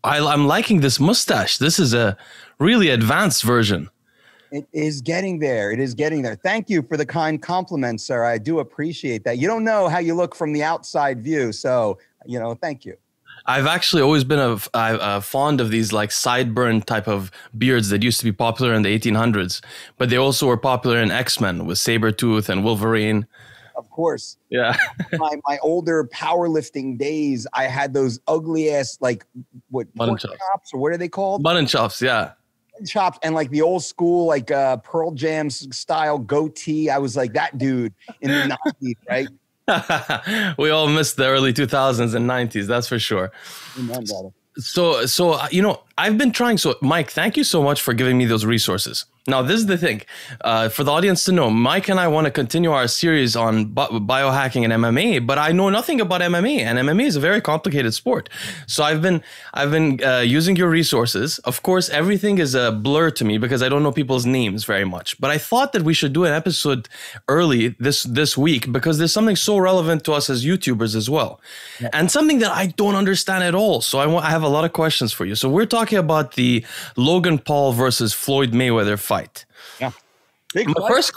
I'm liking this mustache. This is a really advanced version. It is getting there. It is getting there. Thank you for the kind compliment, sir. I do appreciate that. You don't know how you look from the outside view. So, thank you. I've actually always been fond of these like sideburn type of beards that used to be popular in the 1800s, but they also were popular in X-Men with Sabretooth and Wolverine. Of course. Yeah. my older powerlifting days, I had those ugly ass, like, pork chops, or what are they called? Mutton chops, yeah. Chops, and like the old school, like Pearl Jam style goatee. I was like that dude in the 90s, right? We all missed the early 2000s and 90s, that's for sure. Amen, brother. So I've been trying. So, Mike, thank you so much for giving me those resources. Now, this is the thing. For the audience to know, Mike and I want to continue our series on biohacking and MMA, but I know nothing about MMA, and MMA is a very complicated sport. So I've been using your resources. Of course, everything is a blur to me because I don't know people's names very much. But I thought that we should do an episode early this week because there's something so relevant to us as YouTubers as well, and something that I don't understand at all. So I have a lot of questions for you. So we're talking about the Logan Paul versus Floyd Mayweather fight. Yeah. Big fight. First,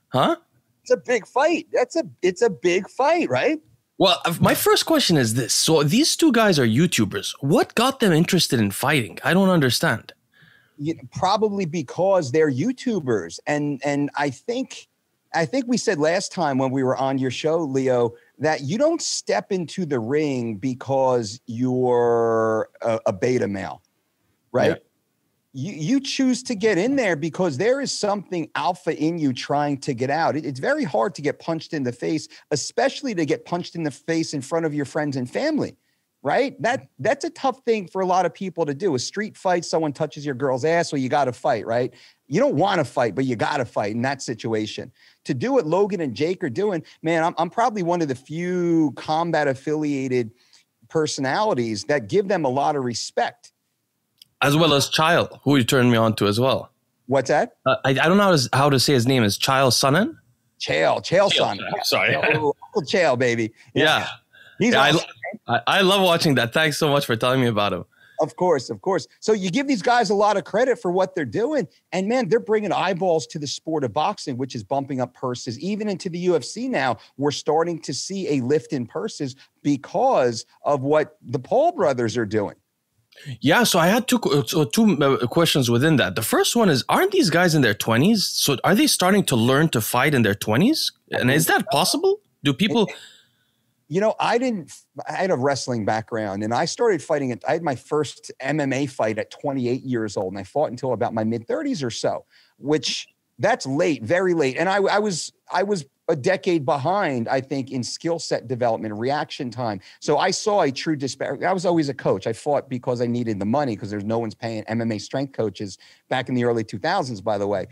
huh? It's a big fight. It's a big fight, right? Well, my first question is this. So these two guys are YouTubers. What got them interested in fighting? I don't understand. Probably because they're YouTubers. And I think we said last time when we were on your show, Leo, that you don't step into the ring because you're a beta male, right? Yeah. You choose to get in there because there is something alpha in you trying to get out. It's very hard to get punched in the face, especially to get punched in the face in front of your friends and family, right? That's a tough thing for a lot of people to do. A street fight, someone touches your girl's ass, well, you got to fight, right? You don't want to fight, but you got to fight in that situation. To do what Logan and Jake are doing, man, I'm probably one of the few combat affiliated personalities that give them a lot of respect. As well as Chael, who you turned me on to as well. What's that? I don't know how to say his name. Is Chael Sonnen? Chael Sonnen. Sorry. Uncle Chael, baby. Yeah. He's awesome. I love watching that. Thanks so much for telling me about him. Of course. So you give these guys a lot of credit for what they're doing. And man, they're bringing eyeballs to the sport of boxing, which is bumping up purses. Even into the UFC now, we're starting to see a lift in purses because of what the Paul brothers are doing. Yeah, so I had two questions within that. The first one is, aren't these guys in their 20s? So are they starting to learn to fight in their 20s? And is that possible? Do people... I had a wrestling background, and I started fighting. I had my first MMA fight at 28 years old, and I fought until about my mid-30s or so, which that's late, very late. And I was a decade behind, I think, in skill set development, reaction time. So I saw a true disparity. I was always a coach. I fought because I needed the money because there's no one's paying MMA strength coaches back in the early 2000s, by the way.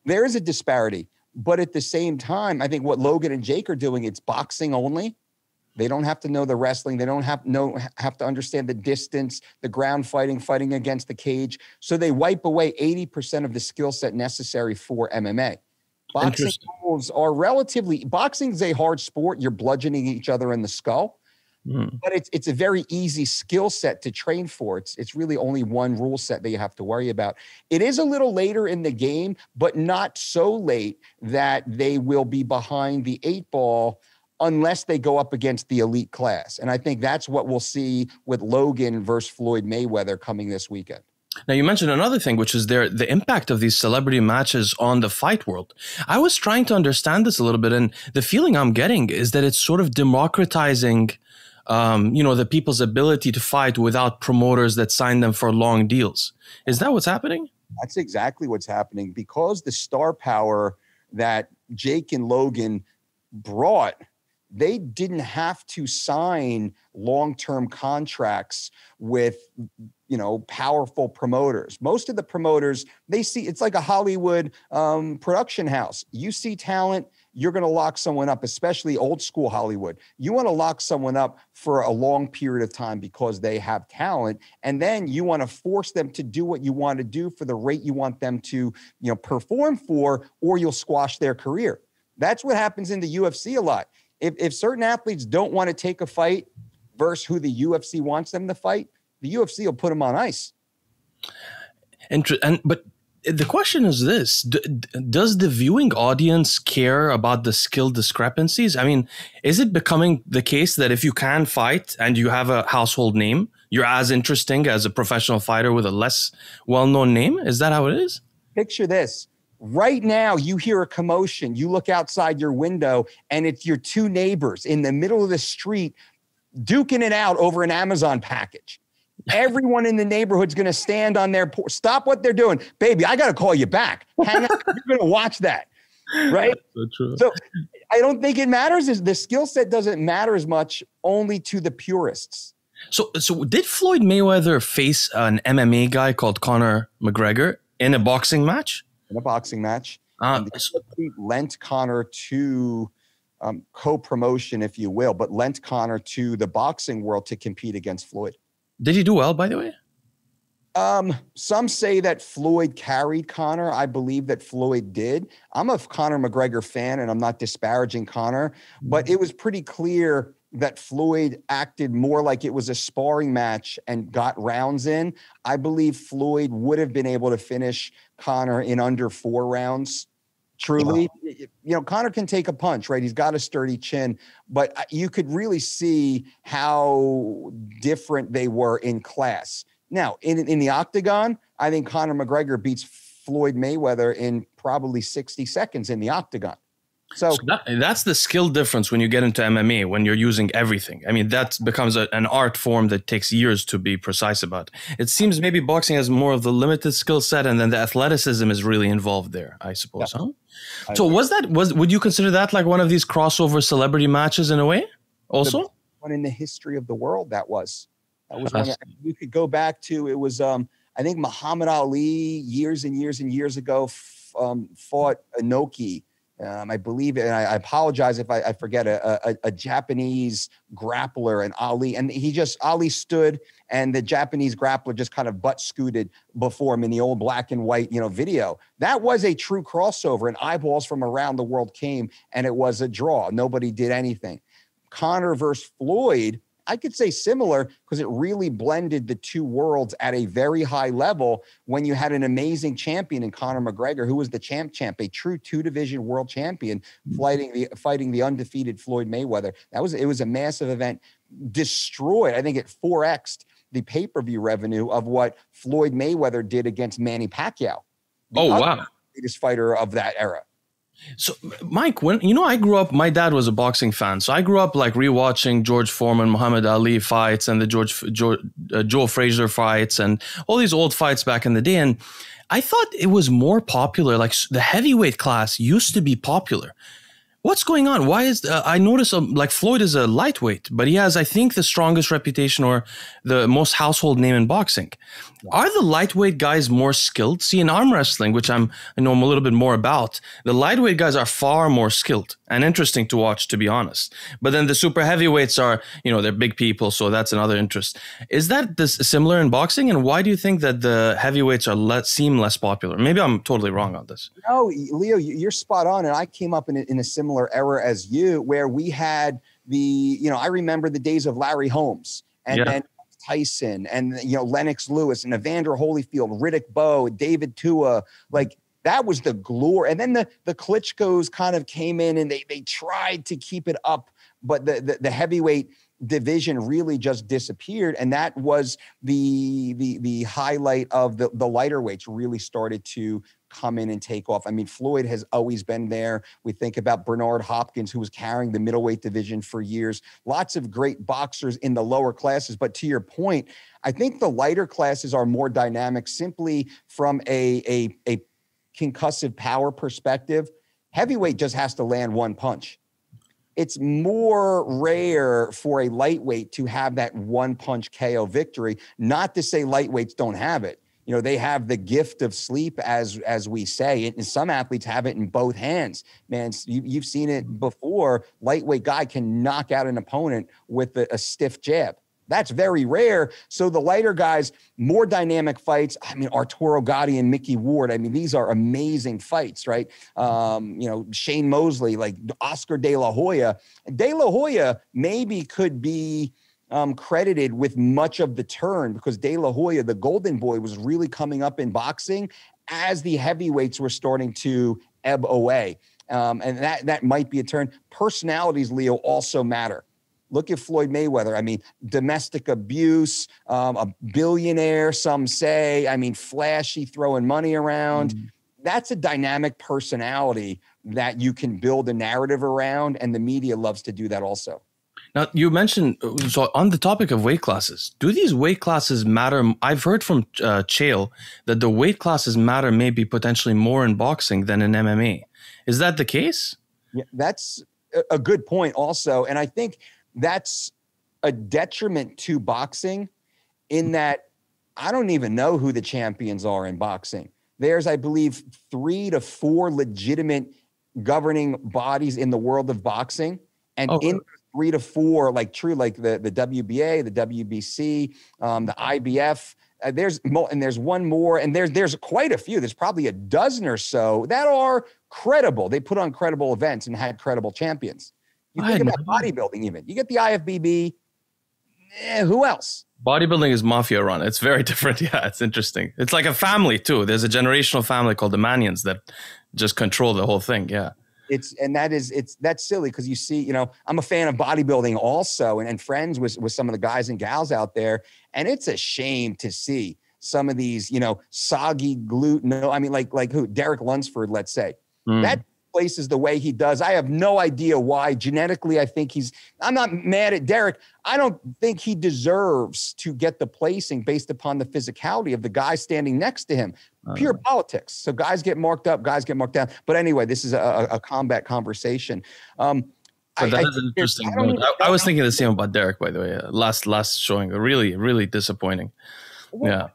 There is a disparity. But at the same time, I think what Logan and Jake are doing, it's boxing only. They don't have to know the wrestling. They don't have to understand the distance, the ground fighting against the cage. So they wipe away 80% of the skill set necessary for MMA. Boxing rules are boxing is a hard sport. You're bludgeoning each other in the skull, but it's a very easy skill set to train for. It's really only one rule set that you have to worry about. It is a little later in the game, but not so late that they will be behind the 8 ball unless they go up against the elite class. And I think that's what we'll see with Logan versus Floyd Mayweather coming this weekend. Now, you mentioned another thing, which is the impact of these celebrity matches on the fight world. I was trying to understand this a little bit, and the feeling I'm getting is that it's sort of democratizing, the people's ability to fight without promoters that sign them for long deals. Is that what's happening? That's exactly what's happening. Because the star power that Jake and Logan brought, they didn't have to sign long-term contracts with, powerful promoters. Most of the promoters, they see, it's like a Hollywood production house. You see talent, you're going to lock someone up, especially old school Hollywood. You want to lock someone up for a long period of time because they have talent. And then you want to force them to do what you want to do for the rate you want them to, perform for, or you'll squash their career. That's what happens in the UFC a lot. If certain athletes don't want to take a fight versus who the UFC wants them to fight, the UFC will put him on ice. But the question is this: does the viewing audience care about the skill discrepancies? I mean, is it becoming the case that if you can fight and you have a household name, you're as interesting as a professional fighter with a less well-known name? Is that how it is? Picture this. Right now, you hear a commotion. You look outside your window, and it's your two neighbors in the middle of the street duking it out over an Amazon package. Everyone in the neighborhood's going to stand on their porch. Stop what they're doing. Baby, I got to call you back. Hang on. You're going to watch that. Right? So true. So I don't think it matters. The skill set doesn't matter as much, only to the purists. So did Floyd Mayweather face an MMA guy called Conor McGregor in a boxing match? In a boxing match. And he lent Conor to co-promotion, if you will, but lent Conor to the boxing world to compete against Floyd. Did he do well, by the way? Some say that Floyd carried Conor. I believe that Floyd did. I'm a Conor McGregor fan, and I'm not disparaging Conor, but it was pretty clear that Floyd acted more like it was a sparring match and got rounds in. I believe Floyd would have been able to finish Conor in under 4 rounds. Truly, you know, Conor can take a punch, right? He's got a sturdy chin, but you could really see how different they were in class. Now, in the octagon, I think Conor McGregor beats Floyd Mayweather in probably 60 seconds in the octagon. So that's the skill difference when you get into MMA, when you're using everything. I mean, that becomes an art form that takes years to be precise about. It seems maybe boxing has more of the limited skill set, and then the athleticism is really involved there, I suppose. Yeah. Huh? So would you consider that like one of these crossover celebrity matches in a way also? One in the history of the world that was one you could go back to. It was, I think Muhammad Ali years and years and years ago fought Inoki. I believe, and I apologize if I forget, a Japanese grappler, and Ali stood, and the Japanese grappler just kind of butt scooted before him in the old black and white, video. That was a true crossover, and eyeballs from around the world came, and it was a draw. Nobody did anything. Conor versus Floyd, I could say similar, because it really blended the two worlds at a very high level when you had an amazing champion in Conor McGregor, who was the champ, a true 2-division world champion, fighting the undefeated Floyd Mayweather. It was a massive event, destroyed. I think it 4x'd the pay-per-view revenue of what Floyd Mayweather did against Manny Pacquiao. Wow. Greatest fighter of that era. So, Mike, I grew up, my dad was a boxing fan. So I grew up like rewatching George Foreman, Muhammad Ali fights, and the Joe Frazier fights, and all these old fights back in the day. And I thought it was more popular. Like the heavyweight class used to be popular. What's going on? Why is I notice like Floyd is a lightweight, but he has, I think, the strongest reputation or the most household name in boxing. Are the lightweight guys more skilled? See, in arm wrestling, which I know I'm a little bit more about, the lightweight guys are far more skilled and interesting to watch, to be honest. But then the super heavyweights are, they're big people, so that's another interest. Is that similar in boxing? And why do you think that the heavyweights seem less popular? Maybe I'm totally wrong on this. No, Leo, you're spot on. And I came up in a similar era as you, where we had I remember the days of Larry Holmes and then Tyson and, Lennox Lewis and Evander Holyfield, Riddick Bowe, David Tua, like that was the glory. And then the Klitschko's kind of came in and they tried to keep it up, but the heavyweight division really just disappeared. And that was the highlight of the lighter weights really started to come in and take off. I mean, Floyd has always been there. We think about Bernard Hopkins, who was carrying the middleweight division for years. Lots of great boxers in the lower classes. But to your point, I think the lighter classes are more dynamic simply from a concussive power perspective. Heavyweight just has to land one punch. It's more rare for a lightweight to have that one punch KO victory. Not to say lightweights don't have it. They have the gift of sleep, as we say, and some athletes have it in both hands. Man, you've seen it before. Lightweight guy can knock out an opponent with a stiff jab. That's very rare. So the lighter guys, more dynamic fights. I mean, Arturo Gatti and Mickey Ward. I mean, these are amazing fights, right? Shane Mosley, like Oscar De La Hoya. De La Hoya maybe could be credited with much of the turn because De La Hoya, the golden boy, was really coming up in boxing as the heavyweights were starting to ebb away. And that might be a turn. Personalities, Leo, also matter. Look at Floyd Mayweather. I mean, domestic abuse, a billionaire, some say. I mean, flashy, throwing money around. That's a dynamic personality that you can build a narrative around, and the media loves to do that also. Now, you mentioned, so on the topic of weight classes, do these weight classes matter? I've heard from Chael that the weight classes matter maybe potentially more in boxing than in MMA. Is that the case? Yeah, that's a good point also. And I think that's a detriment to boxing in that I don't even know who the champions are in boxing. There's, I believe, 3 to 4 legitimate governing bodies in the world of boxing. And in 3 to 4, like the WBA, the WBC, the IBF, there's one more, and there's quite a few. There's probably a dozen or so that are credible. They put on credible events and had credible champions. You think about bodybuilding even. You get the IFBB, who else? Bodybuilding is mafia run. It's very different. Yeah, it's interesting. It's like a family too. There's a generational family called the Manions that just control the whole thing. Yeah. That's silly because you see, I'm a fan of bodybuilding also and friends with some of the guys and gals out there. And it's a shame to see some of these, soggy gluten. No, I mean, like who? Derek Lunsford, let's say. That places the way he does. I have no idea why. Genetically, I think I'm not mad at Derek. I don't think he deserves to get the placing based upon the physicality of the guy standing next to him. Pure politics. So guys get marked up, guys get marked down. But anyway, this is a combat conversation. That is interesting. I was thinking the same about Derek, by the way. Last showing, really, really disappointing. Well,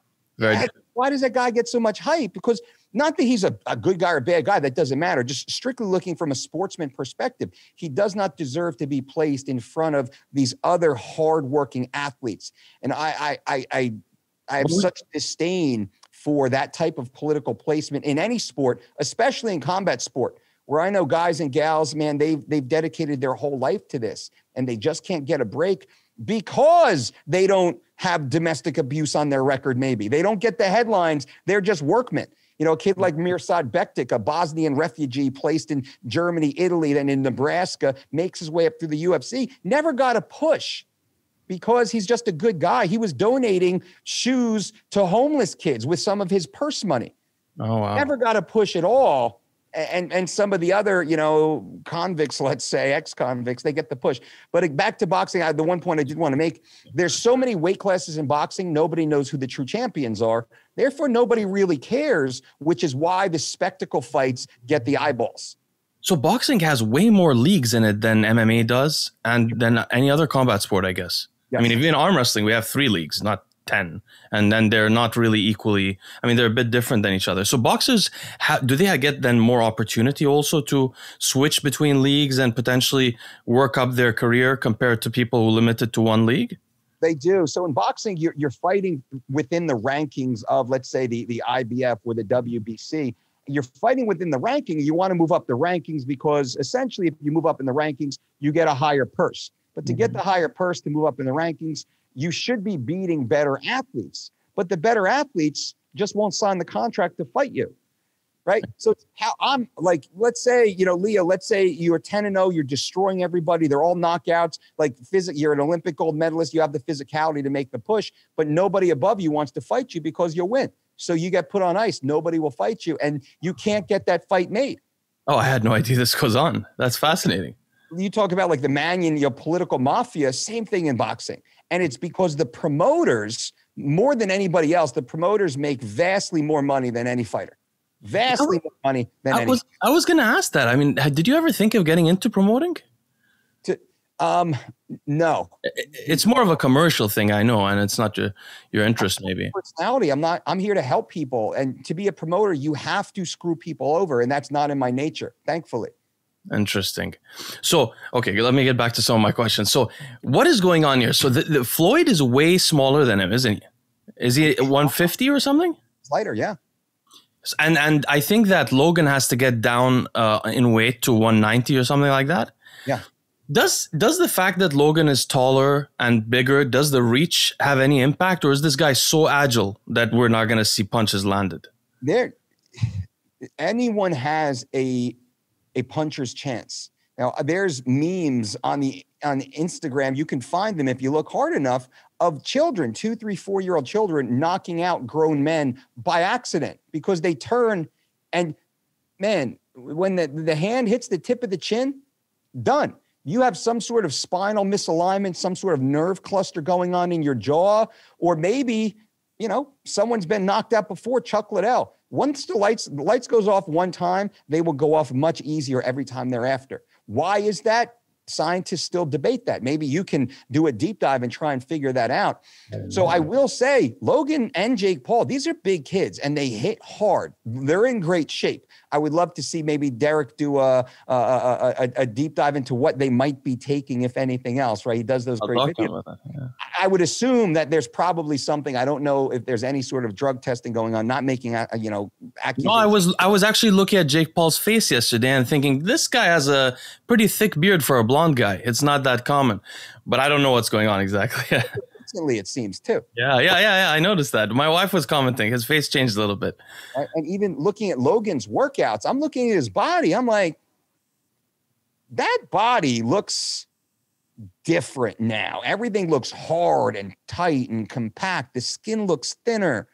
why does that guy get so much hype? Because not that he's a good guy or a bad guy, that doesn't matter. Just strictly looking from a sportsman perspective, he does not deserve to be placed in front of these other hardworking athletes. And I have such disdain for that type of political placement in any sport, especially in combat sport, where I know guys and gals, man, they've dedicated their whole life to this, and they just can't get a break because they don't have domestic abuse on their record. Maybe they don't get the headlines. They're just workmen. A kid like Mirsad Bektik, a Bosnian refugee placed in Germany, Italy, then in Nebraska, makes his way up through the UFC, never got a push because he's just a good guy. He was donating shoes to homeless kids with some of his purse money. Oh, wow. Never got a push at all. And some of the other, convicts, let's say, ex-convicts, they get the push. But back to boxing, the one point I did want to make, there's so many weight classes in boxing, nobody knows who the true champions are. Therefore, nobody really cares, which is why the spectacle fights get the eyeballs. So boxing has way more leagues in it than MMA does and than any other combat sport, I guess. Yes. I mean, if in arm wrestling, we have 3 leagues, not 10. And then they're not really equally, they're a bit different than each other. So boxers, do they get then more opportunity also to switch between leagues and potentially work up their career compared to people who limited to one league? They do. So in boxing, you're fighting within the rankings of, let's say, the IBF or the WBC. You're fighting within the ranking. You want to move up the rankings because essentially if you move up in the rankings, you get a higher purse. But to get the higher purse to move up in the rankings, you should be beating better athletes. But the better athletes just won't sign the contract to fight you. Right. So how I'm like, let's say, Leo, let's say you're 10-0, you're destroying everybody. They're all knockouts. Like you're an Olympic gold medalist. You have the physicality to make the push, but nobody above you wants to fight you because you'll win. So you get put on ice. Nobody will fight you and you can't get that fight made. Oh, I had no idea this goes on. That's fascinating. You talk about like the Manion, political mafia, same thing in boxing. And it's because the promoters, more than anybody else, the promoters make vastly more money than any fighter. Vastly more money than any. I was going to ask that. I mean, did you ever think of getting into promoting? No. It's more of a commercial thing, I know, and it's not your interest, maybe. Personality. I'm here to help people, and to be a promoter, you have to screw people over, and that's not in my nature, thankfully. Interesting. So, okay, let me get back to some of my questions. So, what is going on here? So, the Floyd is way smaller than him, isn't he? Is he 150 or something? Lighter, yeah. And I think that Logan has to get down in weight to 190 or something like that. Yeah. Does the fact that Logan is taller and bigger, does the reach have any impact, or is this guy so agile that we're not going to see punches landed? Anyone has a puncher's chance. Now, there's memes on Instagram. You can find them if you look hard enough, of children, 2, 3, 4-year-old children knocking out grown men by accident because they turn and, man, when the hand hits the tip of the chin, done. You have some sort of spinal misalignment, some sort of nerve cluster going on in your jaw, or maybe, someone's been knocked out before, Chuck Liddell. Once the lights goes off one time, they will go off much easier every time thereafter. Why is that? Scientists still debate that. Maybe you can do a deep dive and try and figure that out. So I will say, Logan and Jake Paul, these are big kids and they hit hard. They're in great shape. I would love to see maybe Derek do a deep dive into what they might be taking, if anything else, right? He does those great videos. Yeah. I would assume that there's probably something. I don't know if there's any sort of drug testing going on, not making, accusations. No, I was actually looking at Jake Paul's face yesterday and thinking, this guy has a pretty thick beard for a blonde guy. It's not that common, but I don't know what's going on exactly. Recently, it seems too. Yeah. I noticed that. My wife was commenting. His face changed a little bit. And even looking at Logan's workouts, I'm looking at his body. I'm like, that body looks different now. Everything looks hard and tight and compact. The skin looks thinner.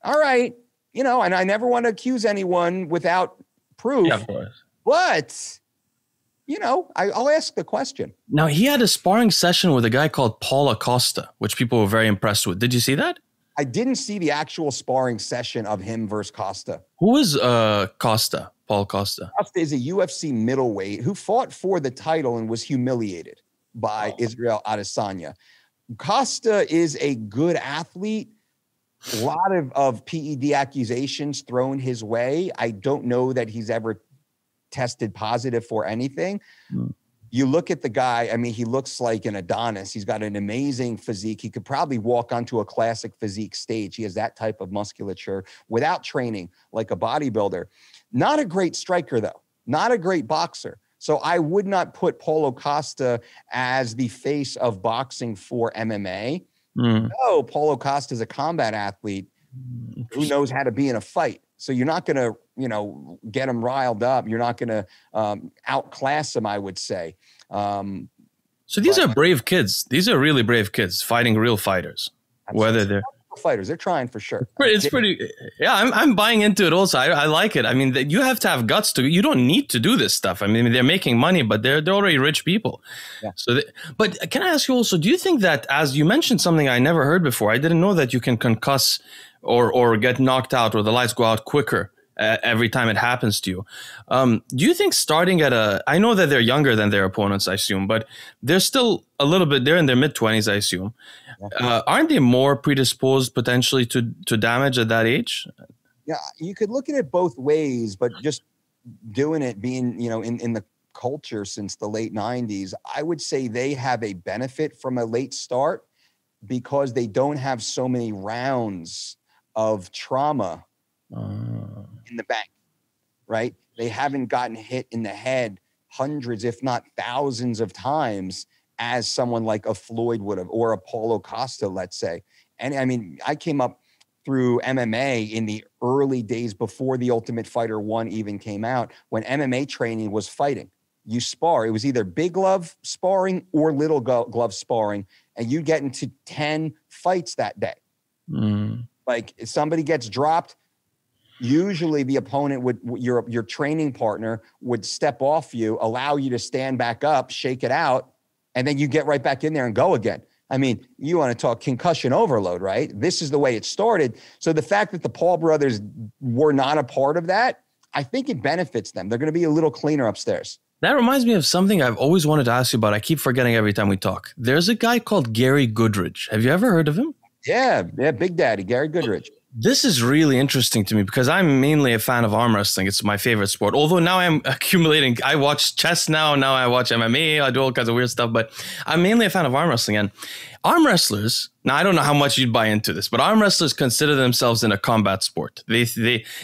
All right. And I never want to accuse anyone without proof. Yeah, of course. But I'll ask the question. Now, he had a sparring session with a guy called Paulo Costa, which people were very impressed with. Did you see that? I didn't see the actual sparring session of him versus Costa. Who is Costa? Paul Costa? Costa is a UFC middleweight who fought for the title and was humiliated by Israel Adesanya. Costa is a good athlete. A lot of PED accusations thrown his way. I don't know that he's ever tested positive for anything. You look at the guy, he looks like an Adonis. He's got an amazing physique. He could probably walk onto a classic physique stage. He has that type of musculature without training, like a bodybuilder. Not a great striker, though. Not a great boxer. So I would not put Paulo Costa as the face of boxing for MMA. No, Paulo Costa is a combat athlete who knows how to be in a fight. So you're not going to, get him riled up. You're not going to outclass him, I would say. So these are brave kids. These are really brave kids fighting real fighters. Whether they're fighters, they're trying for sure. It's pretty. Yeah, I'm buying into it. Also, I like it. You have to have guts to. You don't need to do this stuff. They're making money, but they're already rich people. Yeah. So, but can I ask you also? Do you think that, as you mentioned something I never heard before, I didn't know that you can concuss or get knocked out or the lights go out quicker every time it happens to you. Do you think starting at I know that they're younger than their opponents, I assume, but they're still a little bit, they're in their mid-20s, I assume. Aren't they more predisposed potentially to damage at that age? Yeah, you could look at it both ways, but just doing it being, in the culture since the late 90s, I would say they have a benefit from a late start because they don't have so many rounds of trauma in the bank, right? They haven't gotten hit in the head hundreds, if not thousands of times as someone like a Floyd would have, or a Paulo Costa, let's say. And I came up through MMA in the early days before The Ultimate Fighter 1 even came out, when MMA training was fighting. You spar. It was either big glove sparring or little glove sparring, and you get into 10 fights that day. Like, if somebody gets dropped, usually the opponent your training partner would step off you, allow you to stand back up, shake it out, and then you get right back in there and go again. You want to talk concussion overload, right? This is the way it started. So the fact that the Paul brothers were not a part of that, I think it benefits them. They're going to be a little cleaner upstairs. That reminds me of something I've always wanted to ask you about. I keep forgetting every time we talk. There's a guy called Gary Goodridge. Have you ever heard of him? Yeah, Big Daddy, Gary Goodridge. This is really interesting to me because I'm mainly a fan of arm wrestling. It's my favorite sport. Although now I'm accumulating, I watch chess now I watch MMA, I do all kinds of weird stuff, but I'm mainly a fan of arm wrestling. And arm wrestlers, Now, I don't know how much you'd buy into this, but arm wrestlers consider themselves in a combat sport.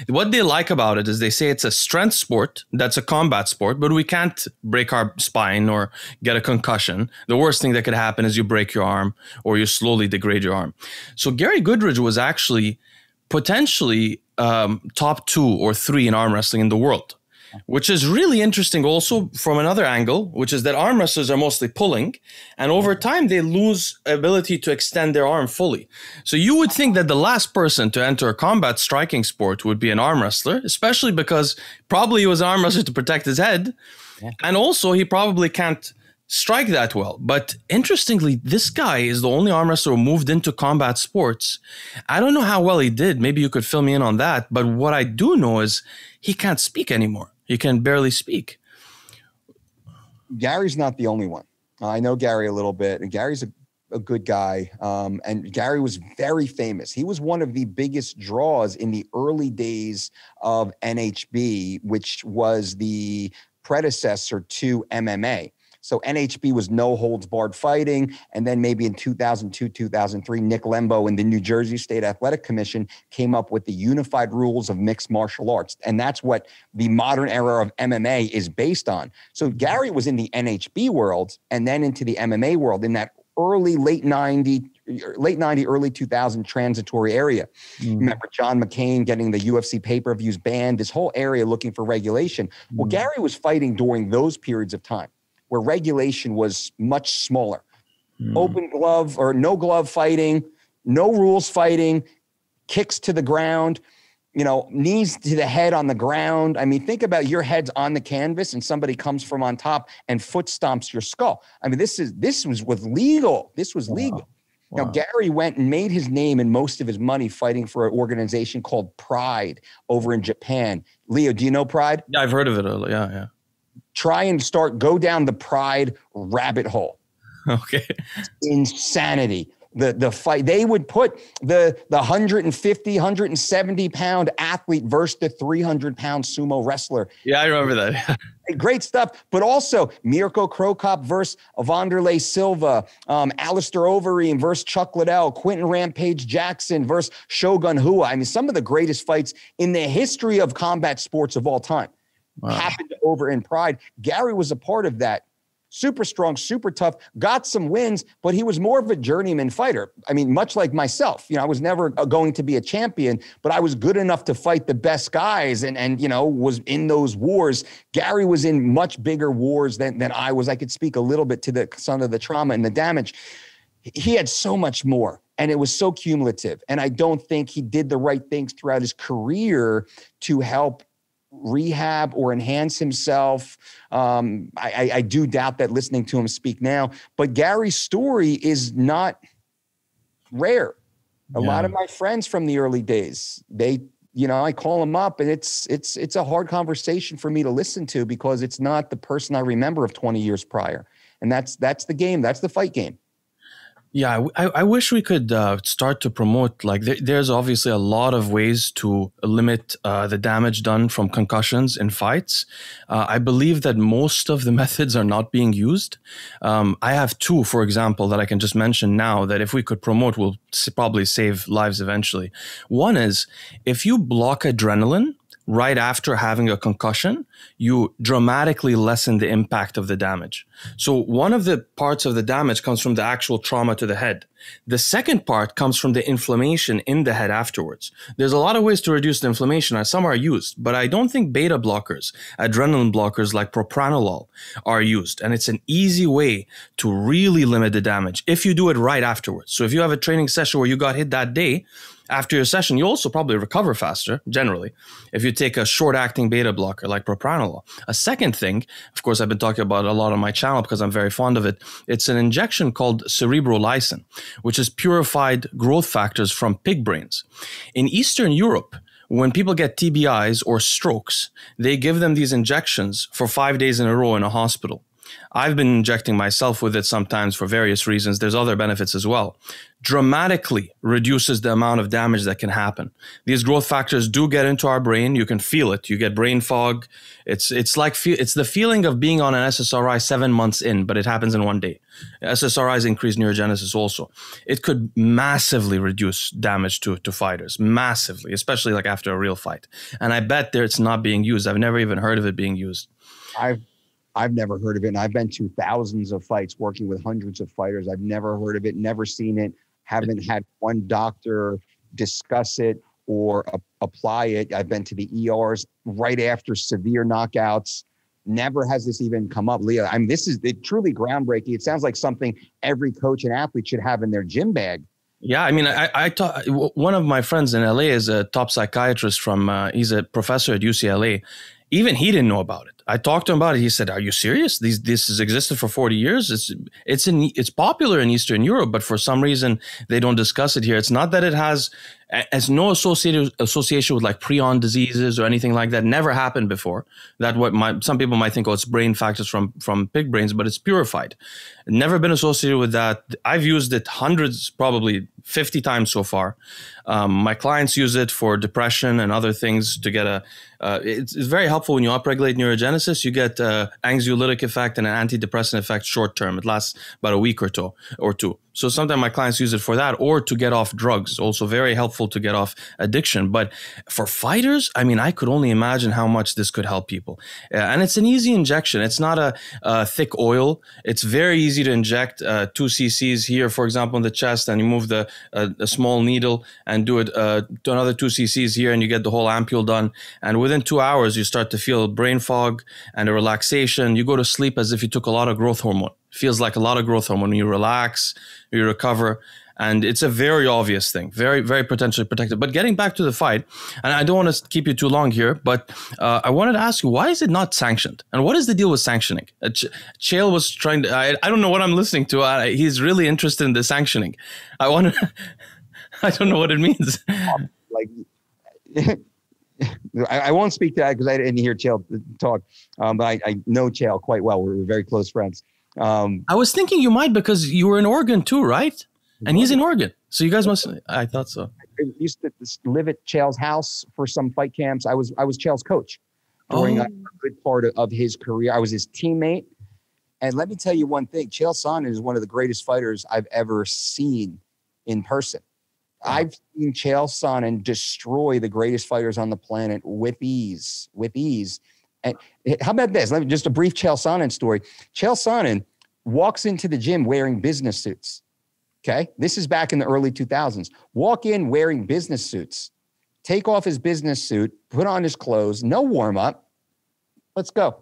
What they like about it is they say it's a strength sport that's a combat sport, but we can't break our spine or get a concussion. The worst thing that could happen is you break your arm or you slowly degrade your arm. So Gary Goodridge was actually potentially top 2 or 3 in arm wrestling in the world, which is really interesting also from another angle, which is that arm wrestlers are mostly pulling, and over time they lose ability to extend their arm fully. So you would think that the last person to enter a combat striking sport would be an arm wrestler, especially because probably he was an arm wrestler to protect his head, and also he probably can't strike that well. But interestingly, this guy is the only arm wrestler who moved into combat sports. I don't know how well he did. Maybe you could fill me in on that. But what I do know is he can't speak anymore. He can barely speak. Gary's not the only one. I know Gary a little bit, and Gary's a good guy. And Gary was very famous. He was one of the biggest draws in the early days of NHB, which was the predecessor to MMA. So NHB was no holds barred fighting. And then maybe in 2002, 2003, Nick Lembo and the New Jersey State Athletic Commission came up with the unified rules of mixed martial arts. And that's what the modern era of MMA is based on. So Gary was in the NHB world and then into the MMA world in that late 90, early 2000 transitory area. Remember John McCain getting the UFC pay-per-views banned, this whole area looking for regulation. Well, Gary was fighting during those periods of time, where regulation was much smaller. Open glove or no glove fighting, no rules fighting, kicks to the ground, knees to the head on the ground. I mean, think about your head's on the canvas and somebody comes from on top and foot stomps your skull. I mean, this was legal. This was legal. Wow. Now, Gary went and made his name and most of his money fighting for an organization called Pride over in Japan. Leo, do you know Pride? Yeah, I've heard of it. Yeah. Try and go down the Pride rabbit hole. Okay. Insanity. The fight, they would put the 150, 170 pound athlete versus the 300 pound sumo wrestler. Yeah, I remember that. Great stuff. But also Mirko Krokop versus Wanderlei Silva, Alistair Overeem versus Chuck Liddell, Quentin Rampage Jackson versus Shogun Hua. I mean, some of the greatest fights in the history of combat sports of all time. Wow. Happened over in Pride. Gary was a part of that. Super strong, super tough, got some wins, but he was more of a journeyman fighter. I mean, much like myself, I was never going to be a champion, but I was good enough to fight the best guys and was in those wars. Gary was in much bigger wars than I was. I could speak a little bit to some of the trauma and the damage. He had so much more, and it was so cumulative. And I don't think he did the right things throughout his career to help rehab or enhance himself. I do doubt that listening to him speak now, but Gary's story is not rare. A lot of my friends from the early days, I call them up and it's a hard conversation for me to listen to because it's not the person I remember of 20 years prior. And that's the game. That's the fight game. Yeah, I wish we could start to promote, there's obviously a lot of ways to limit the damage done from concussions in fights. I believe that most of the methods are not being used. I have 2, for example, that I can just mention now that if we could promote, will probably save lives eventually. One is if you block adrenaline right after having a concussion, you dramatically lessen the impact of the damage. So one of the parts of the damage comes from the actual trauma to the head. The second part comes from the inflammation in the head afterwards. There's a lot of ways to reduce the inflammation. Some are used, but I don't think beta blockers, adrenaline blockers like propranolol are used. And it's an easy way to really limit the damage if you do it right afterwards. So if you have a training session where you got hit that day, after your session, you also probably recover faster, generally, if you take a short-acting beta blocker like propranolol. A second thing, of course, I've been talking about a lot on my channel because I'm very fond of it. It's an injection called Cerebral Lysine, which is purified growth factors from pig brains. In Eastern Europe, when people get TBIs or strokes, they give them these injections for 5 days in a row in a hospital. I've been injecting myself with it sometimes for various reasons. There's other benefits as well. Dramatically reduces the amount of damage that can happen. These growth factors do get into our brain. You can feel it. You get brain fog. It's the feeling of being on an SSRI 7 months in, but it happens in one day. SSRIs increase neurogenesis also. It could massively reduce damage to fighters, massively, especially like after a real fight. And I bet there it's not being used. I've never even heard of it being used. I've never heard of it, and I've been to thousands of fights working with hundreds of fighters. I've never heard of it, never seen it, haven't had one doctor discuss it or apply it. I've been to the ERs right after severe knockouts. Never has this even come up, Leah. I mean, this is truly groundbreaking. It sounds like something every coach and athlete should have in their gym bag. Yeah, I mean, one of my friends in LA is a top psychiatrist he's a professor at UCLA. Even he didn't know about it. I talked to him about it. He said, "Are you serious? This has existed for 40 years. It's popular in Eastern Europe, but for some reason they don't discuss it here. It's not that it has no association with like prion diseases or anything like that. Never happened before. Some people might think, oh, it's brain factors from pig brains, but it's purified. Never been associated with that. I've used it hundreds, probably 50 times so far. My clients use it for depression and other things to get it's very helpful when you upregulate neurogenesis. You get anxiolytic effect and an antidepressant effect short term. It lasts about a week or two. So sometimes my clients use it for that or to get off drugs. Also very helpful to get off addiction. But for fighters, I mean, I could only imagine how much this could help people. And it's an easy injection. It's not a thick oil. It's very easy to inject 2 cc's here, for example, in the chest, and you move a small needle and do it to another 2 cc's here, and you get the whole ampule done. And within 2 hours, you start to feel brain fog and a relaxation. You go to sleep as if you took a lot of growth hormone. Feels like a lot of growth hormone. When you relax, you recover. And it's a very obvious thing, very, very potentially protected. But getting back to the fight, and I don't want to keep you too long here, but I wanted to ask you, why is it not sanctioned? And what is the deal with sanctioning? Chael was trying to, I don't know what I'm listening to. He's really interested in the sanctioning. I don't know what it means. I won't speak to that because I didn't hear Chael talk, but I know Chael quite well. We're very close friends. I was thinking you might because you were in Oregon too, right? And he's in Oregon. So you guys must, I thought so. I used to live at Chael's house for some fight camps. I was Chael's coach during a good part of his career. I was his teammate. And let me tell you one thing. Chael Sonnen is one of the greatest fighters I've ever seen in person. I've seen Chael Sonnen destroy the greatest fighters on the planet with ease. And how about this? Just a brief Chael Sonnen story. Chael Sonnen walks into the gym wearing business suits. Okay. This is back in the early 2000s. Walk in wearing business suits, take off his business suit, put on his clothes, no warm up. Let's go.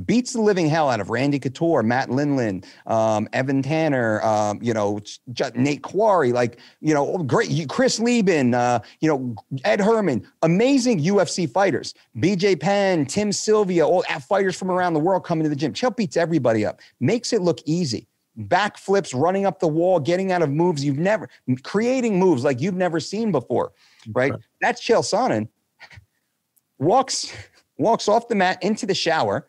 Beats the living hell out of Randy Couture, Matt Lindland, Evan Tanner, Nate Quarry, great, Chris Lieben, Ed Herman, amazing UFC fighters, BJ Penn, Tim Sylvia, all fighters from around the world coming to the gym. Chael beats everybody up, makes it look easy. Backflips, running up the wall, getting out of moves creating moves like you've never seen before, right? That's Chael Sonnen. Walks off the mat into the shower,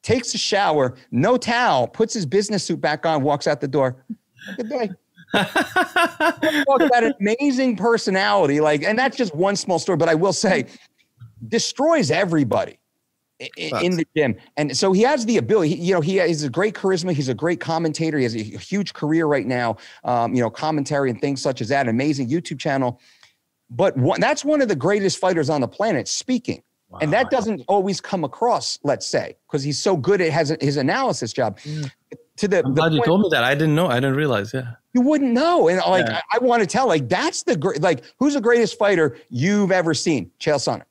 takes a shower, no towel, puts his business suit back on, walks out the door. Good day. Talk about an amazing personality, and that's just one small story, but I will say, destroys everybody in the gym. And so he has the ability, he has a great charisma. He's a great commentator. He has a huge career right now, commentary and things such as that, amazing YouTube channel. But that's one of the greatest fighters on the planet speaking. Wow. And that doesn't always come across, let's say, because he's so good at his analysis job. I'm glad you told me that. I didn't know. I didn't realize. Yeah. You wouldn't know. And I want to tell, that's who's the greatest fighter you've ever seen? Chael Sonnen.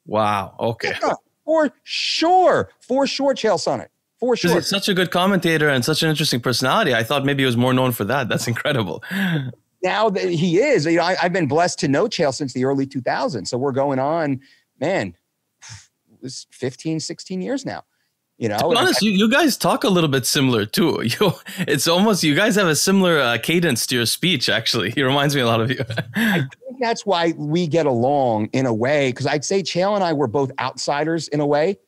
Wow. Okay. Yeah, for sure, Chael Sonnen. For sure. He's such a good commentator and such an interesting personality. I thought maybe he was more known for that. That's incredible. Now that he is, I've been blessed to know Chael since the early 2000s. So we're going on, man, it's 15, 16 years now. To be honest, you guys talk a little bit similar too. It's almost, you guys have a similar cadence to your speech, actually. He reminds me a lot of you. I think that's why we get along in a way, because I'd say Chael and I were both outsiders in a way.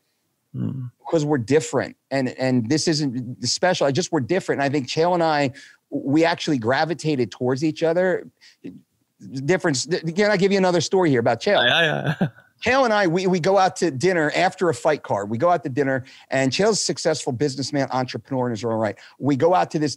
because we're different. And this isn't special. We're different. And I think Chael and I, we actually gravitated towards each other. Difference. Can I give you another story here about Chael? Yeah. Chael and I, we go out to dinner after a fight card. We go out to dinner, and Chael's a successful businessman, entrepreneur in his own right. We go out to this,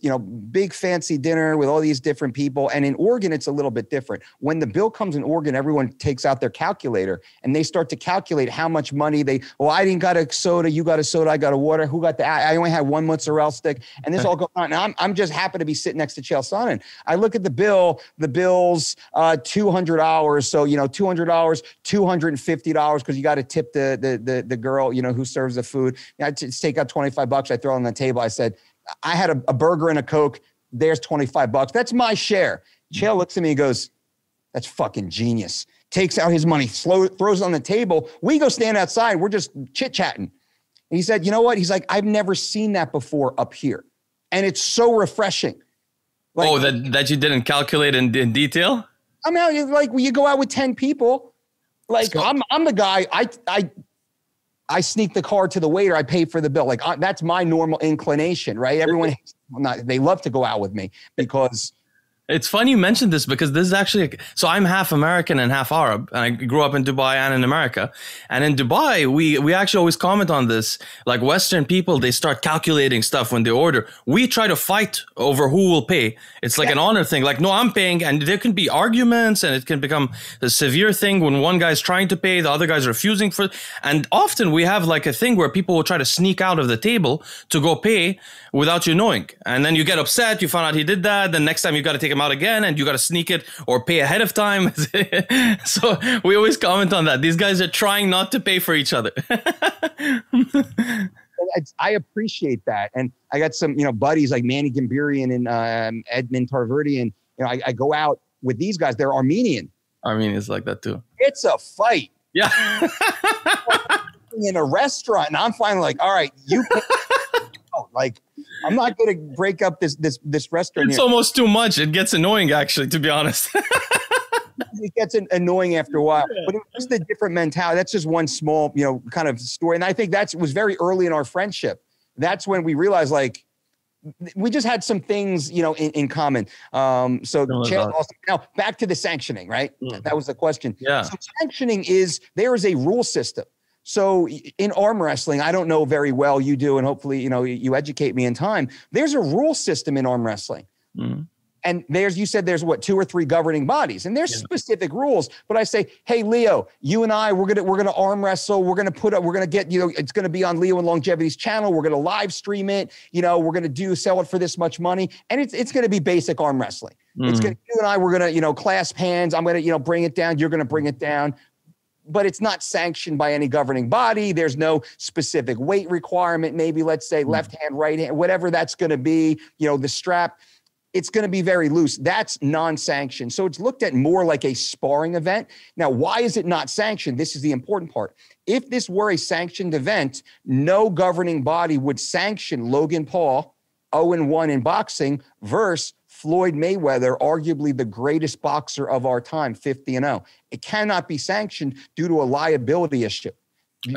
big fancy dinner with all these different people. And in Oregon, it's a little bit different. When the bill comes in Oregon, everyone takes out their calculator and they start to calculate how much money I didn't got a soda, you got a soda, I got a water. Who got I only had one mozzarella stick, and this all goes on. Now I'm just happy to be sitting next to Chael Sonnen. I look at the bill. The bill's $200. So $200, $250. Because you got to tip the girl, who serves the food. I just take out $25. I throw it on the table. I said, I had a burger and a Coke. There's $25. That's my share. Chael looks at me and goes, that's fucking genius. Takes out his money, throws it on the table. We go stand outside. We're just chit-chatting. And he said, you know what? He's like, I've never seen that before up here. And it's so refreshing. That you didn't calculate in detail? I mean, when you go out with 10 people, I'm the guy, I sneak the card to the waiter, I pay for the bill. That's my normal inclination, right? Everyone, they love to go out with me because... It's funny you mentioned this because this is actually, so I'm half American and half Arab, and I grew up in Dubai and in America. And in Dubai, we actually always comment on this. Like Western people, they start calculating stuff when they order. We try to fight over who will pay. It's like an honor thing. Like, no, I'm paying. And there can be arguments, and it can become a severe thing when one guy's trying to pay, the other guy's refusing for. And often we have like a thing where people will try to sneak out of the table to go pay without you knowing. And then you get upset. You find out he did that. Then next time you got to take him out again, and you got to sneak it or pay ahead of time. So we always comment on that. These guys are trying not to pay for each other. I appreciate that. And I got some, buddies like Manny Gambirian and Edmund Tarverdian. I go out with these guys. They're Armenian. Armenians like that too. It's a fight. Yeah. In a restaurant, and I'm finally like, all right, you pay. I'm not going to break up this restaurant. It's almost too much. It gets annoying, actually, to be honest. It gets annoying after a while. But it's just a different mentality. That's just one small, kind of story. And I think was very early in our friendship. That's when we realized, we just had some things, in common. Now back to the sanctioning, right? That was the question. Yeah. So sanctioning there is a rule system. So in arm wrestling, I don't know very well, you do, and hopefully, you educate me in time. There's a rule system in arm wrestling. And you said there's 2 or 3 governing bodies, and there's specific rules. But I say, hey, Leo, you and I, we're gonna arm wrestle. We're gonna get, it's gonna be on Leo and Longevity's channel. We're gonna live stream it. We're gonna sell it for this much money, and it's gonna be basic arm wrestling. It's gonna, you and I, we're gonna, clasp hands. I'm gonna, bring it down. You're gonna bring it down. But it's not sanctioned by any governing body. There's no specific weight requirement. Maybe let's say left hand, right hand, whatever that's going to be, the strap, it's going to be very loose. That's non-sanctioned. So it's looked at more like a sparring event. Now, why is it not sanctioned? This is the important part. If this were a sanctioned event, no governing body would sanction Logan Paul 0-1 in boxing versus Floyd Mayweather, arguably the greatest boxer of our time, 50-0. It cannot be sanctioned due to a liability issue.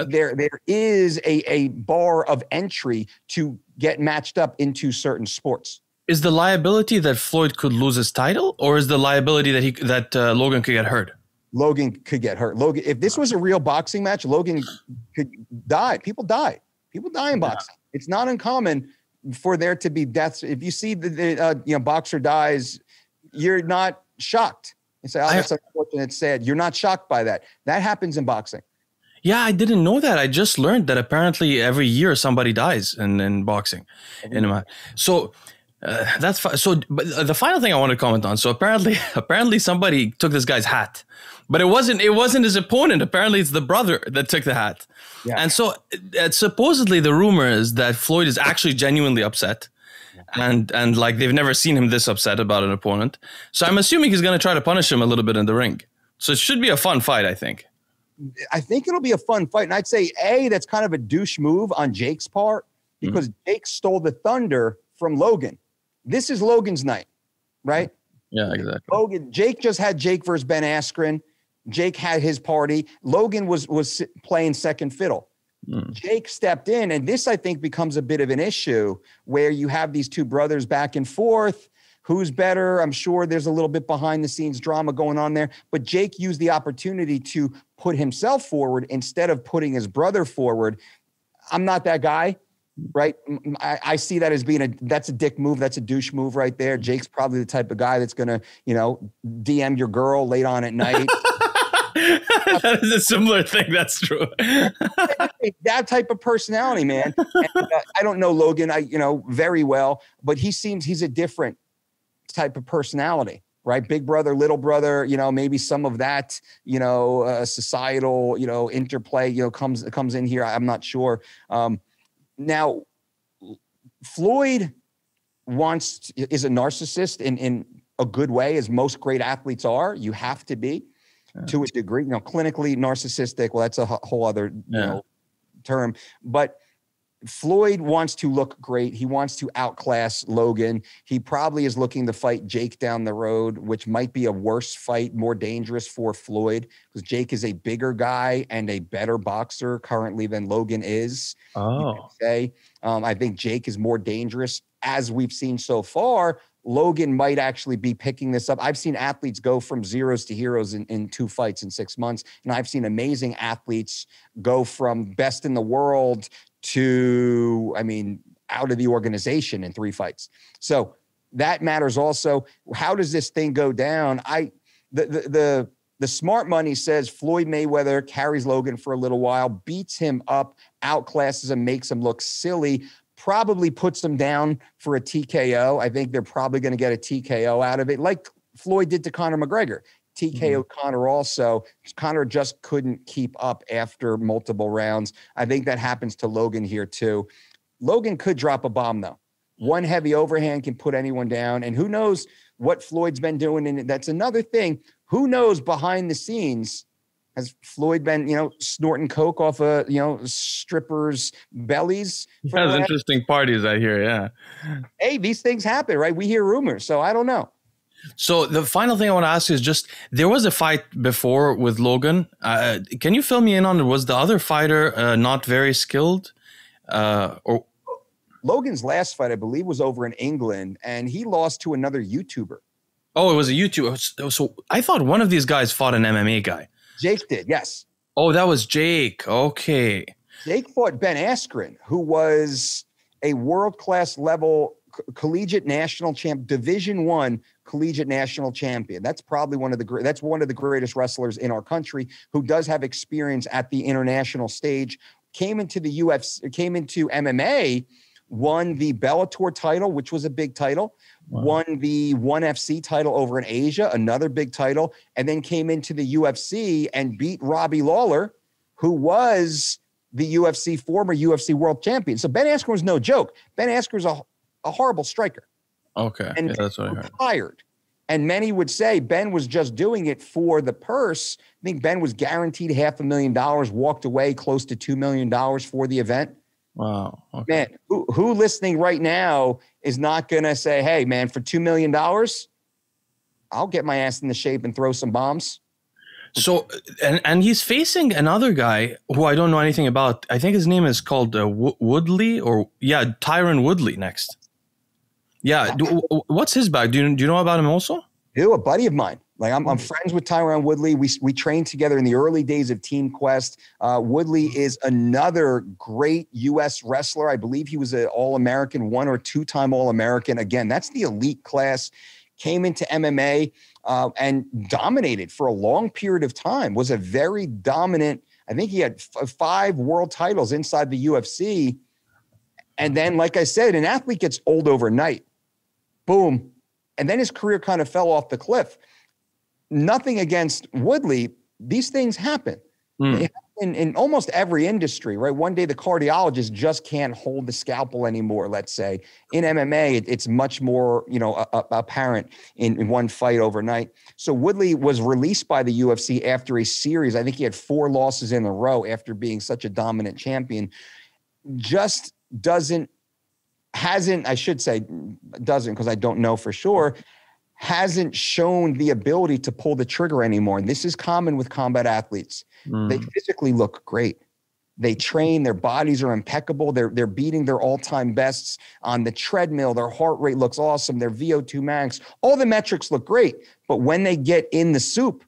There is a bar of entry to get matched up into certain sports. Is the liability that Floyd could lose his title, or is the liability that Logan could get hurt? Logan could get hurt. If this was a real boxing match, Logan could die. People die. People die in boxing. It's not uncommon for there to be deaths. If you see the boxer dies, you're not shocked. You say, that's unfortunate, sad. You're not shocked by that. That happens in boxing. Yeah, I didn't know that. I just learned that apparently every year somebody dies in boxing. So that's fine. So, but the final thing I want to comment on. So apparently somebody took this guy's hat, but it wasn't his opponent. Apparently it's the brother that took the hat. Yeah. And so supposedly the rumor is that Floyd is actually genuinely upset. And they've never seen him this upset about an opponent. So I'm assuming he's going to try to punish him a little bit in the ring. So it should be a fun fight, I think. I think it'll be a fun fight. And I'd say, that's kind of a douche move on Jake's part because Jake stole the thunder from Logan. This is Logan's night, right? Yeah, exactly. Jake just had Jake versus Ben Askren. Jake had his party. Logan was playing second fiddle. Jake stepped in, and this, I think, becomes a bit of an issue where you have these two brothers back and forth. Who's better? I'm sure there's a little bit behind the scenes drama going on there, but Jake used the opportunity to put himself forward instead of putting his brother forward. I'm not that guy, right? I see that as being that's a dick move. That's a douche move right there. Jake's probably the type of guy that's going to, DM your girl late on at night. That is a similar thing. That's true. That type of personality, man. And, I don't know Logan, very well, but he's a different type of personality, right? Big brother, little brother, maybe some of that, societal, interplay, comes in here. I'm not sure. Now, Floyd is a narcissist in a good way, as most great athletes are. You have to be. To a degree, clinically narcissistic. Well, that's a whole other term. But Floyd wants to look great. He wants to outclass Logan. He probably is looking to fight Jake down the road, which might be a worse fight, more dangerous for Floyd, because Jake is a bigger guy and a better boxer currently than Logan is. You could say. I think Jake is more dangerous, as we've seen so far. Logan might actually be picking this up. I've seen athletes go from zeros to heroes in 2 fights in 6 months. And I've seen amazing athletes go from best in the world to, out of the organization in 3 fights. So that matters also. How does this thing go down? The smart money says Floyd Mayweather carries Logan for a little while, beats him up, outclasses him, makes him look silly, probably puts them down for a TKO. I think they're probably going to get a TKO out of it, like Floyd did to Conor McGregor. TKO Conor also. Conor just couldn't keep up after multiple rounds. I think that happens to Logan here too. Logan could drop a bomb though. One heavy overhand can put anyone down, and who knows what Floyd's been doing. And that's another thing. Who knows behind the scenes? Has Floyd been, snorting coke off of, strippers' bellies? Has interesting parties, I hear, yeah. Hey, these things happen, right? We hear rumors, so I don't know. So the final thing I want to ask you is just, there was a fight before with Logan. Can you fill me in on it? Was the other fighter not very skilled? Or Logan's last fight, I believe, was over in England, and he lost to another YouTuber. Oh, it was a YouTuber. So I thought one of these guys fought an MMA guy. Jake did, yes. Oh, that was Jake. Okay. Jake fought Ben Askren, who was a world-class level collegiate national champ, Division I collegiate national champion. That's probably one of the greatest wrestlers in our country, who does have experience at the international stage. Came into the UFC, came into MMA, won the Bellator title, which was a big title. Wow. Won the ONE FC title over in Asia, another big title, and then came into the UFC and beat Robbie Lawler, who was the former UFC world champion. So Ben Askren was no joke. Ben Askren was a horrible striker. Okay, and that's what I heard. Retired. And many would say Ben was just doing it for the purse. I think Ben was guaranteed $500,000, walked away close to $2 million for the event. Wow. Okay. Man, who listening right now is not going to say, hey, man, for $2 million, I'll get my ass in the shape and throw some bombs? So, and he's facing another guy who I don't know anything about. I think his name is called Woodley, Tyron Woodley next. Yeah. What's his back? Do you know about him also? A buddy of mine. Like I'm friends with Tyron Woodley. We trained together in the early days of Team Quest. Woodley is another great U.S. wrestler. I believe he was an All-American, 1 or 2-time All-American. Again, that's the elite class. Came into MMA and dominated for a long period of time. Was a very dominant. I think he had 5 world titles inside the UFC. And then, like I said, an athlete gets old overnight. Boom. And then his career kind of fell off the cliff. Nothing against Woodley. These things happen. In almost every industry, right? One day the cardiologist just can't hold the scalpel anymore, let's say. In MMA, it's much more, apparent in one fight overnight. So Woodley was released by the UFC after a series. I think he had 4 losses in a row after being such a dominant champion. Doesn't because I don't know for sure, hasn't shown the ability to pull the trigger anymore. And this is common with combat athletes. They physically look great. They train, their bodies are impeccable. They're beating their all-time bests on the treadmill. Their heart rate looks awesome. Their VO2 max, all the metrics look great. But when they get in the soup,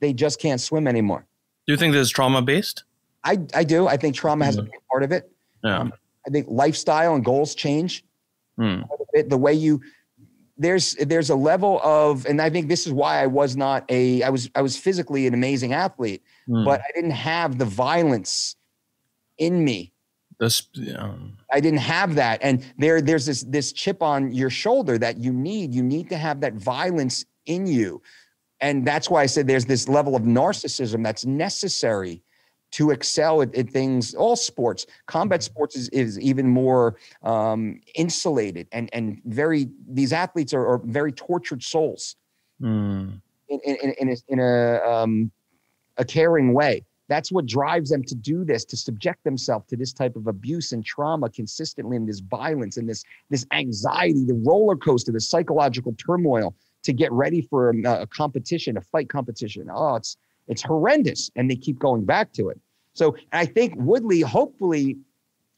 they just can't swim anymore. Do you think this is trauma-based? I do. I think trauma has a big part of it. Yeah. I think lifestyle and goals change. The way there's a level of, and I think this is why I was physically an amazing athlete, but I didn't have the violence in me. I didn't have that. And there's this chip on your shoulder that you need to have that violence in you. And that's why I said there's this level of narcissism that's necessary to excel at things, all sports. Combat sports is even more insulated and these athletes are very tortured souls in a caring way. That's what drives them to do this, to subject themselves to this type of abuse and trauma consistently, and this violence and this anxiety, the roller coaster, the psychological turmoil to get ready for a competition, a fight competition. Oh, it's horrendous. And they keep going back to it. So I think Woodley, hopefully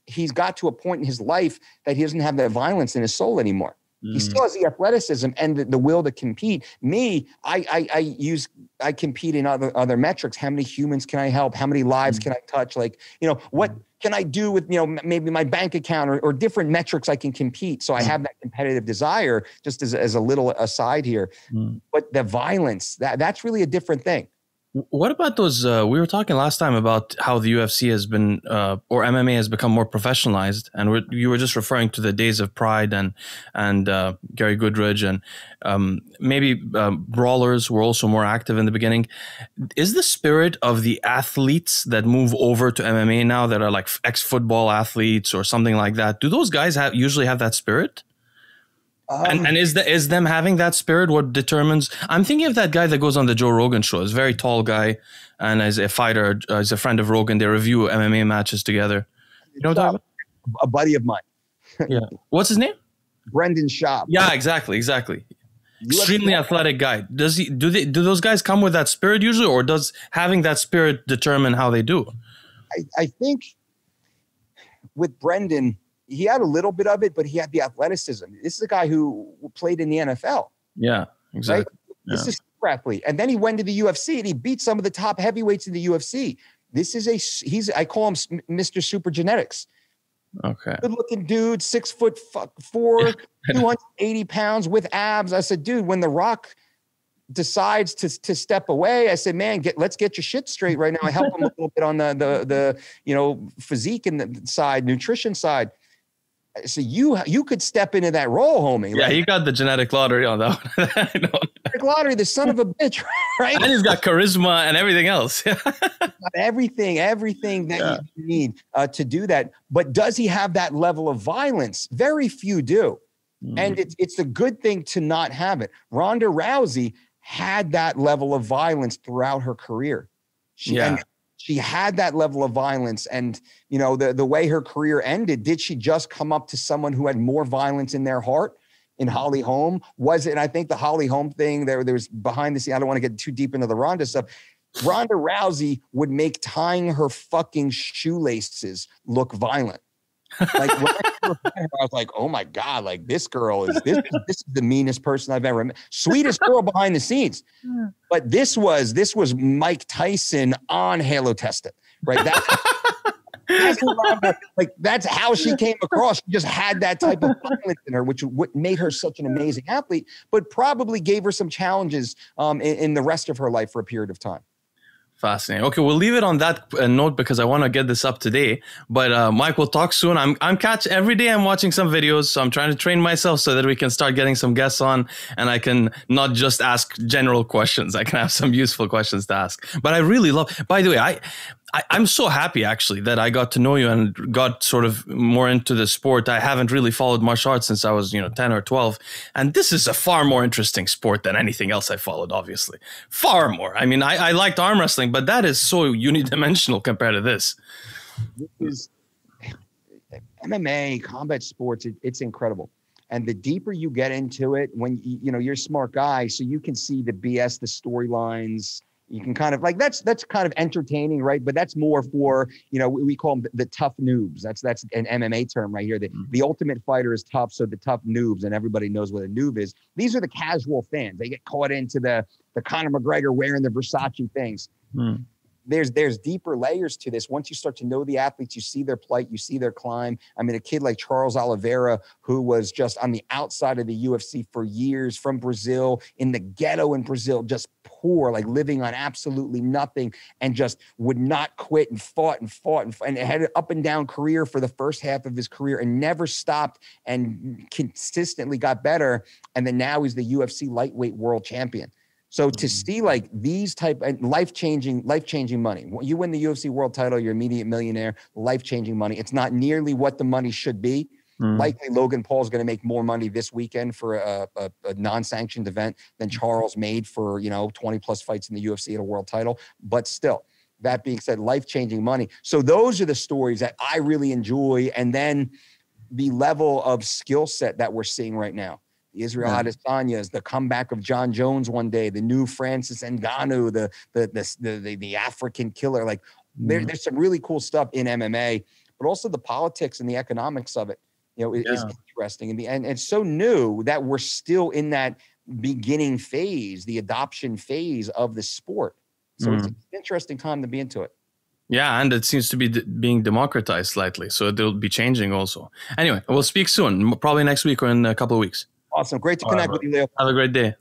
he's got to a point in his life that he doesn't have that violence in his soul anymore. He still has the athleticism and the will to compete. Me, I compete in other metrics. How many humans can I help? How many lives can I touch? Like, what can I do with, maybe my bank account or different metrics I can compete. So I have that competitive desire, just as a little aside here. But the violence, that's really a different thing. What about those? We were talking last time about how the UFC has been, or MMA has become more professionalized, and you were just referring to the days of Pride and Gary Goodridge, and maybe brawlers were also more active in the beginning. Is the spirit of the athletes that move over to MMA now, that are like ex-football athletes or something like that, do those guys usually have that spirit? And is them having that spirit what determines? I'm thinking of that guy that goes on the Joe Rogan show. He's a very tall guy, and as a fighter, he's a friend of Rogan. They review MMA matches together. You know what I'm talking about? A buddy of mine. Yeah. What's his name? Brendan Schaub. Yeah, exactly. Extremely athletic guy. Do those guys come with that spirit usually, or does having that spirit determine how they do? I think with Brendan, he had a little bit of it, but he had the athleticism. This is a guy who played in the NFL. Yeah, exactly. Right? This is a super athlete. And then he went to the UFC and he beat some of the top heavyweights in the UFC. I call him Mr. Super Genetics. Okay. Good looking dude, 6'4", 280 pounds with abs. I said, dude, when The Rock decides to step away, I said, man, let's get your shit straight right now. I help him a little bit on the physique and the side, nutrition side. So you could step into that role, homie. Yeah, he got the genetic lottery on that one. I know. Genetic lottery, the son of a bitch, right? And he's got charisma and everything else. everything that you need to do that. But does he have that level of violence? Very few do. And it's a good thing to not have it. Ronda Rousey had that level of violence throughout her career. She had that level of violence, and the way her career ended, did she just come up to someone who had more violence in their heart? In Holly Holm, was it? And I think the Holly Holm thing, there was behind the scene. I don't want to get too deep into the Ronda stuff. Ronda Rousey would make tying her fucking shoelaces look violent. Like when I was like, oh my God, like this girl is this is the meanest person I've ever met. Sweetest girl behind the scenes. But this was Mike Tyson on Halo tested, right? That's how she came across. She just had that type of violence in her, which made her such an amazing athlete, but probably gave her some challenges in the rest of her life for a period of time. Fascinating. Okay, we'll leave it on that note because I want to get this up today. But Mike, we'll talk soon. Every day I'm watching some videos, so I'm trying to train myself so that we can start getting some guests on, and I can not just ask general questions. I can have some useful questions to ask. But I really love. By the way, I'm so happy actually that I got to know you and got sort of more into the sport. I haven't really followed martial arts since I was 10 or 12, and this is a far more interesting sport than anything else I followed. Obviously, far more. I mean, I liked arm wrestling, but that is so unidimensional compared to this. This is MMA, combat sports. It's incredible. And the deeper you get into it, when you're a smart guy, so you can see the BS, the storylines, You can kind of like, that's kind of entertaining, right? But that's more for, you know, we call them the tough noobs. That's an MMA term right here. The ultimate fighter is tough, so the tough noobs, and everybody knows what a noob is. These are the casual fans. They get caught into the Conor McGregor wearing the Versace things. There's deeper layers to this. Once you start to know the athletes, you see their plight, you see their climb. I mean, a kid like Charles Oliveira, who was just on the outside of the UFC for years, from Brazil, in the ghetto in Brazil, just poor, like living on absolutely nothing, and just would not quit and fought and had an up and down career for the first half of his career and never stopped and consistently got better. And then now he's the UFC lightweight world champion. So to see like these type of life-changing money, when you win the UFC world title, you're immediate millionaire, life-changing money. It's not nearly what the money should be. Likely Logan Paul's going to make more money this weekend for a non-sanctioned event than Charles made for, you know, 20 plus fights in the UFC at a world title. But still, that being said, life-changing money. So those are the stories that I really enjoy. And then the level of skill set that we're seeing right now. The Israel Adesanyas, the comeback of John Jones one day, the new Francis Ngannou, the African killer. Like there's some really cool stuff in MMA, but also the politics and the economics of it, you know, is interesting. And it's so new that we're still in that beginning phase, the adoption phase of the sport. So it's an interesting time to be into it. Yeah, and it seems to be being democratized slightly, so it'll be changing also. Anyway, we'll speak soon, probably next week or in a couple of weeks. Awesome. Great to connect with you, Leo. Have a great day.